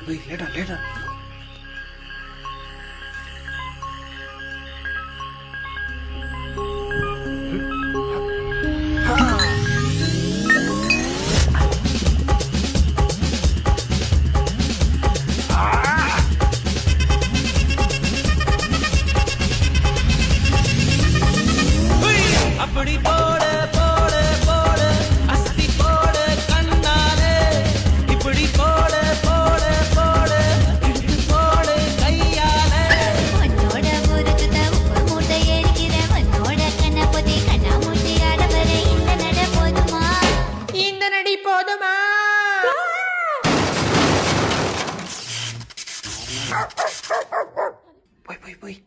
போய் லேடா லேடா. அப்படி போட போட போட அஸ்தி போட கண்ணாலே இப்படி போட போட போட இட்டு போட கையாலே உன்னோட ஊருக்கு தான் உப்பு மூட்டை எரிக்கிறேன் உன்னோட கண்ணை பொத்தி கண்ணா மூட்டி ஆடவரை இந்த நட போதுமா இந்த நடி போதுமா? போய் போய் போய்